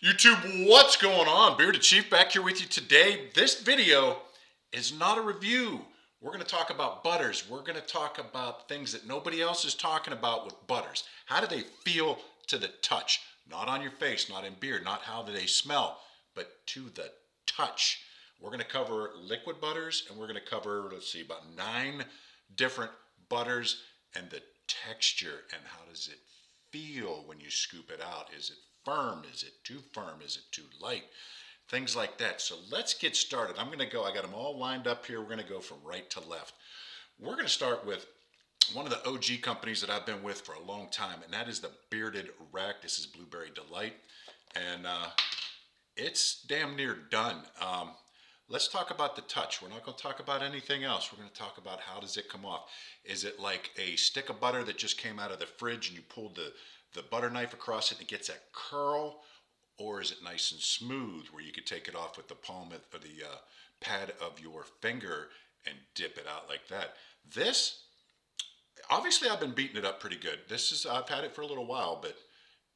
YouTube, what's going on? Bearded Chief back here with you today. This video is not a review. We're going to talk about butters. We're going to talk about things that nobody else is talking about with butters. How do they feel to the touch? Not on your face, not in beard, not how do they smell, but to the touch. We're going to cover liquid butters and we're going to cover, let's see, about 9 different butters and the texture and how does it feel when you scoop it out. Is it firm? Is it too firm? Is it too light? Things like that. So let's get started. I got them all lined up here. We're going to go from right to left. We're going to start with one of the OG companies that I've been with for a long time, and that is the Bearded Rack. This is Blueberry Delight, and it's damn near done. Let's talk about the touch. We're not going to talk about anything else. We're going to talk about how does it come off. Is it like a stick of butter that just came out of the fridge and you pulled the butter knife across it and it gets that curl? Or is it nice and smooth where you could take it off with the palm of the pad of your finger and dip it out like that? This, obviously I've been beating it up pretty good. I've had it for a little while, but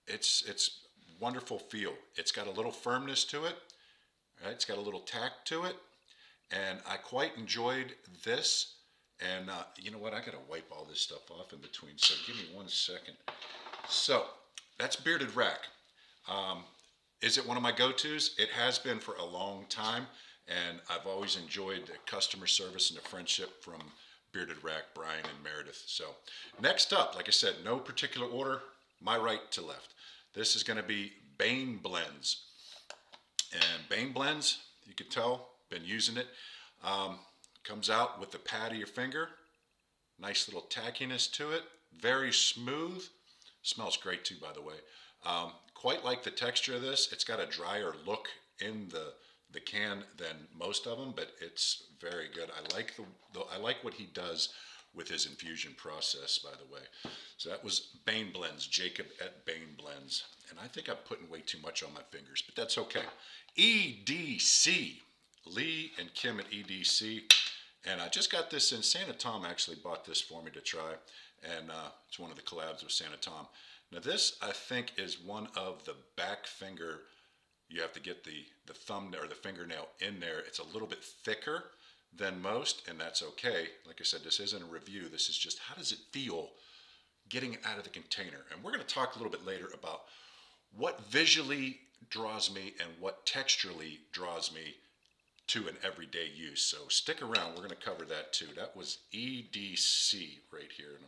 it's wonderful feel. It's got a little firmness to it. Right? It's got a little tack to it, and I quite enjoyed this. And you know what? I got to wipe all this stuff off in between, so give me 1 second. So that's Bearded Rack. Um, is it one of my go-tos? It has been for a long time, and I've always enjoyed the customer service and the friendship from Bearded Rack, Brian and Meredith. So next up, like I said, no particular order, my right to left. This is going to be Bane Blends. And Bane Blends, you can tell, been using it. Um, Comes out with the pad of your finger. Nice little tackiness to it. Very smooth. Smells great too, by the way. Quite like the texture of this. It's got a drier look in the can than most of them, but it's very good. I like what he does with his infusion process, by the way. So that was Bane Blends, Jacob at Bane Blends. And I think I'm putting way too much on my fingers, but that's okay. EDC, Lee and Kim at EDC. And I just got this in. Santa Tom actually bought this for me to try. And it's one of the collabs with Santa Tom. Now this, I think, is one of the back finger. You have to get the thumb or the fingernail in there. It's a little bit thicker than most, and that's okay. Like I said, this isn't a review. This is just how does it feel getting it out of the container. And we're going to talk a little bit later about what visually draws me and what texturally draws me to an everyday use. So stick around. We're going to cover that too. That was EDC right here. And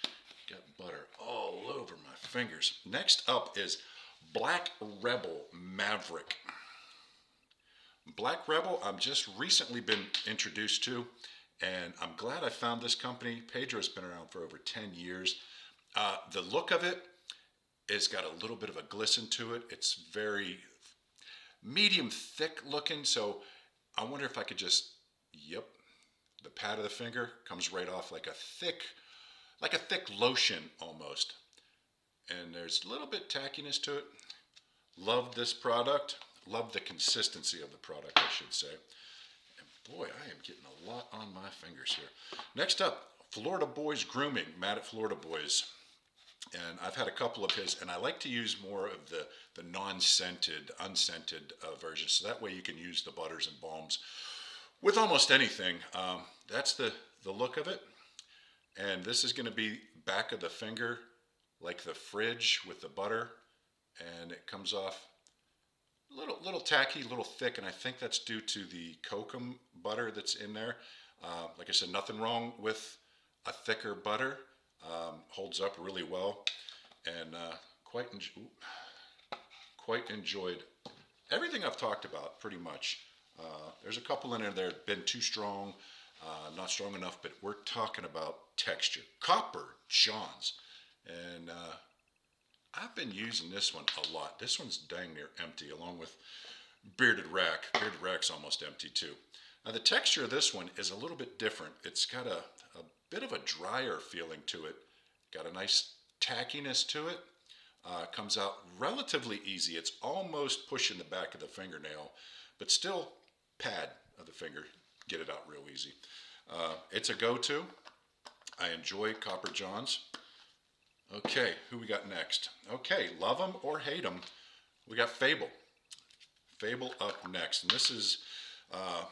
I've got butter all over my fingers. Next up is Black Rebel Maverick. Black Rebel, I've just recently been introduced to, and I'm glad I found this company. Pedro's been around for over 10 years. The look of it has got a little bit of a glisten to it. It's very medium thick looking, so I wonder if I could just, yep, the pad of the finger comes right off like a thick lotion almost. And there's a little bit tackiness to it. Love this product. Love the consistency of the product, I should say. And boy, I am getting a lot on my fingers here. Next up, Florida Boys Grooming, Matt at Florida Boys. And I've had a couple of his, and I like to use more of the non-scented, unscented versions. So that way you can use the butters and balms with almost anything. That's the look of it. And this is going to be back of the finger, like the fridge with the butter. And it comes off a little tacky, a little thick, and I think that's due to the kokum butter that's in there. Like I said, nothing wrong with a thicker butter. Holds up really well, and quite enjoyed everything I've talked about pretty much. There's a couple in there that have been too strong, not strong enough, but we're talking about texture. Copper Johns, and I've been using this one a lot. This one's dang near empty, along with Bearded Rack. Bearded Rack's almost empty too. Now the texture of this one is a little bit different. It's got a bit of a drier feeling to it. Got a nice tackiness to it. Comes out relatively easy. It's almost pushing the back of the fingernail, but still pad of the finger. Get it out real easy. It's a go-to. I enjoy Copper Johns. Okay, who we got next? Okay, love them or hate them. we got Fable. Fable up next, and this is uh,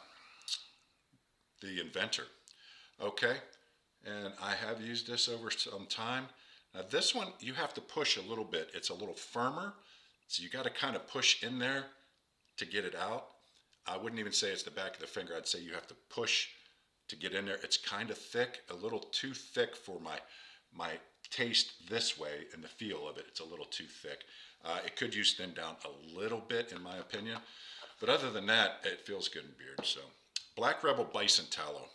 the Inventor. Okay, and I have used this over some time. Now this one, you have to push a little bit. It's a little firmer, so you got to kind of push in there to get it out. I wouldn't even say it's the back of the finger. I'd say you have to push to get in there. It's kind of thick, a little too thick for my taste this way, and the feel of it. It's a little too thick. It could use thinned down a little bit, in my opinion. But other than that, it feels good in beard. So, Black Rebel Bison Tallow.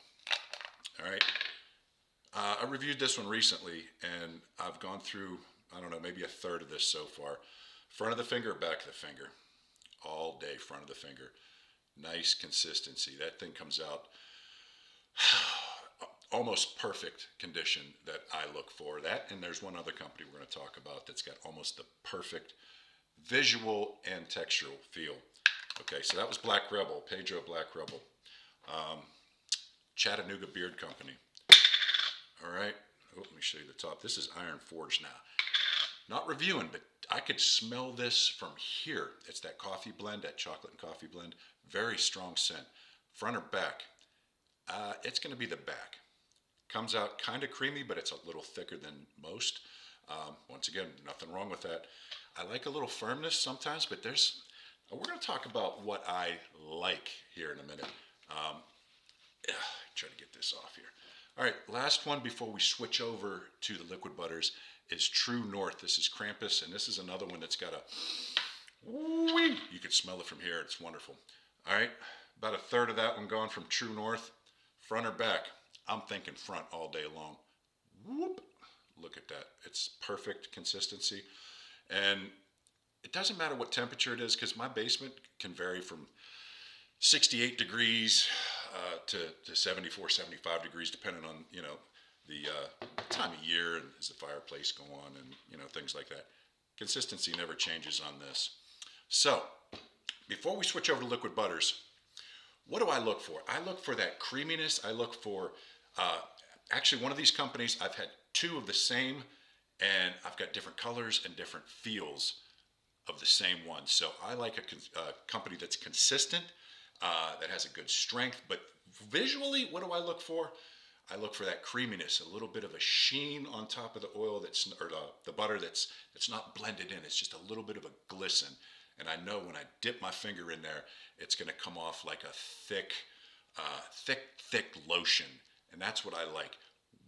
All right. I reviewed this one recently, and I've gone through, I don't know, maybe a third of this so far. Front of the finger, back of the finger. All day, front of the finger. Nice consistency. That thing comes out almost perfect condition that I look for. That, and there's one other company we're going to talk about that's got almost the perfect visual and textural feel. Okay, so that was Black Rebel, Pedro Black Rebel. Chattanooga Beard Company. All right, let me show you the top. This is Iron Forge now. Not reviewing, but I could smell this from here. It's that coffee blend, that chocolate and coffee blend. Very strong scent. Front or back? It's going to be the back. Comes out kind of creamy, but it's a little thicker than most. Once again, nothing wrong with that. I like a little firmness sometimes, but we're going to talk about what I like here in a minute. Try to get this off here. All right, last one before we switch over to the liquid butters is True North. This is Krampus, and this is another one that's got you can smell it from here. It's wonderful. All right, about a third of that one gone from True North. Front or back? I'm thinking front all day long. Whoop. Look at that. It's perfect consistency. And it doesn't matter what temperature it is, because my basement can vary from 68 degrees to 74, 75 degrees, depending on, the time of year and is the fireplace go on and, things like that. Consistency never changes on this. So, before we switch over to liquid butters, what do I look for? I look for that creaminess. I look for, actually one of these companies, I've had two of the same, and I've got different colors and different feels of the same one. So I like a company that's consistent, that has a good strength, but visually, what do I look for? I look for that creaminess, a little bit of a sheen on top of the oil or the butter that's not blended in. It's just a little bit of a glisten. And I know when I dip my finger in there, it's going to come off like a thick lotion. And that's what I like.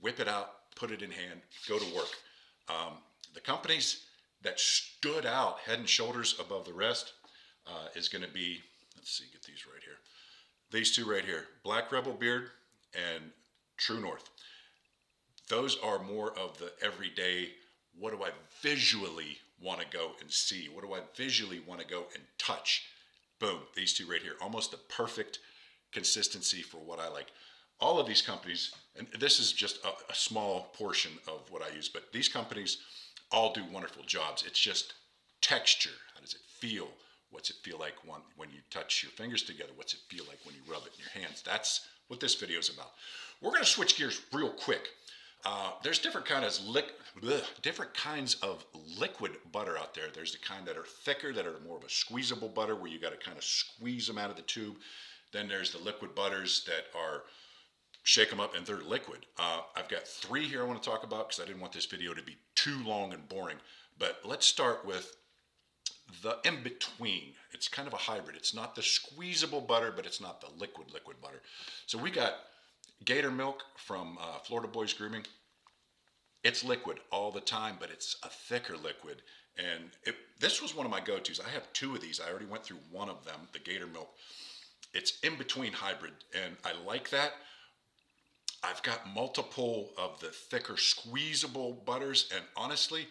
Whip it out, put it in hand, go to work. The companies that stood out head and shoulders above the rest is going to be, let's see, get these right here. These two right here, Black Rebel Beard and True North. Those are more of the everyday, what do I visually want to go and see? What do I visually want to go and touch? Boom, these two right here. Almost the perfect consistency for what I like. All of these companies, and this is just a small portion of what I use, but these companies all do wonderful jobs. It's just texture. How does it feel? What's it feel like when you touch your fingers together? What's it feel like when you rub it in your hands? That's what this video is about. We're going to switch gears real quick. There's different kinds of liquid butter out there. There's the kind that are thicker, that are more of a squeezable butter, where you got to kind of squeeze them out of the tube. Then there's the liquid butters that are shake them up and they're liquid. I've got three here I want to talk about because I didn't want this video to be too long and boring. But let's start with the in-between. It's kind of a hybrid. It's not the squeezable butter, but it's not the liquid butter. So we got Gator Milk from Florida Boys Grooming. It's liquid all the time, but it's a thicker liquid. And this was one of my go-tos. I have two of these. I already went through one of them, the Gator Milk. It's in-between hybrid, and I like that. I've got multiple of the thicker squeezable butters, and honestly,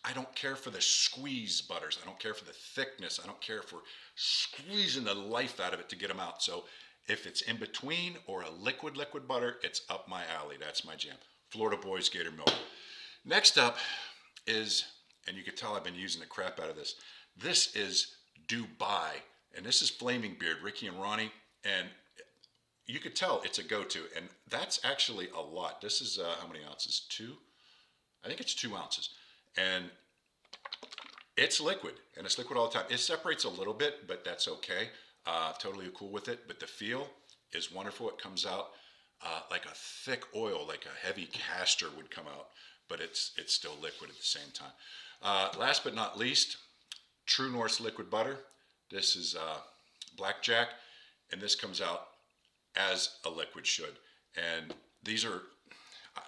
I don't care for the squeeze butters. I don't care for the thickness. I don't care for squeezing the life out of it to get them out. So if it's in between or a liquid butter, it's up my alley. That's my jam. Florida Boys Gator Milk. Next up is, and you can tell I've been using the crap out of this. This is Dubai, and this is Flaming Beard, Ricky and Ronnie, and you could tell it's a go-to, and that's actually a lot. This is how many ounces? 2? I think it's 2 ounces. And It's liquid, and it's liquid all the time. It separates a little bit, but that's okay. Totally cool with it. But the feel is wonderful. It comes out like a thick oil, like a heavy castor would come out, but it's still liquid at the same time. Last but not least, True North's liquid butter. This is blackjack, and this comes out as a liquid should. And these are,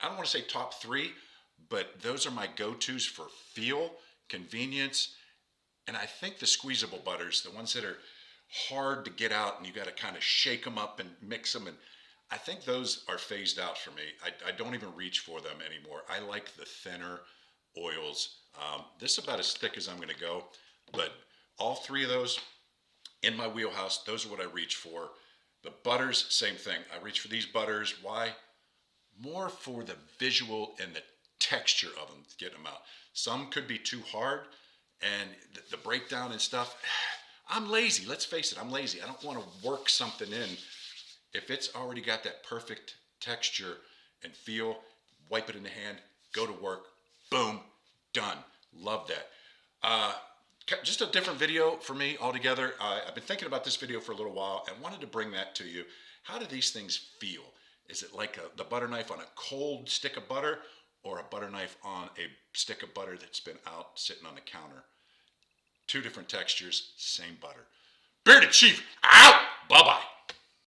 I don't want to say top three, but those are my go-tos for feel, convenience, and I think the squeezable butters, the ones that are hard to get out and you got to kind of shake them up and mix them, and I think those are phased out for me. I don't even reach for them anymore. I like the thinner oils. This is about as thick as I'm going to go, but all three of those in my wheelhouse, those are what I reach for. The butters, same thing. I reach for these butters. Why? More for the visual and the texture of them, getting them out. Some could be too hard, and the breakdown and stuff. I'm lazy. Let's face it. I'm lazy. I don't want to work something in. If it's already got that perfect texture and feel, wipe it in the hand, go to work, boom, done. Love that. Just a different video for me altogether. I've been thinking about this video for a little while and wanted to bring that to you. How do these things feel? Is it like the butter knife on a cold stick of butter, or a butter knife on a stick of butter that's been out sitting on the counter? Two different textures, same butter. Bearded Chief out! Bye-bye.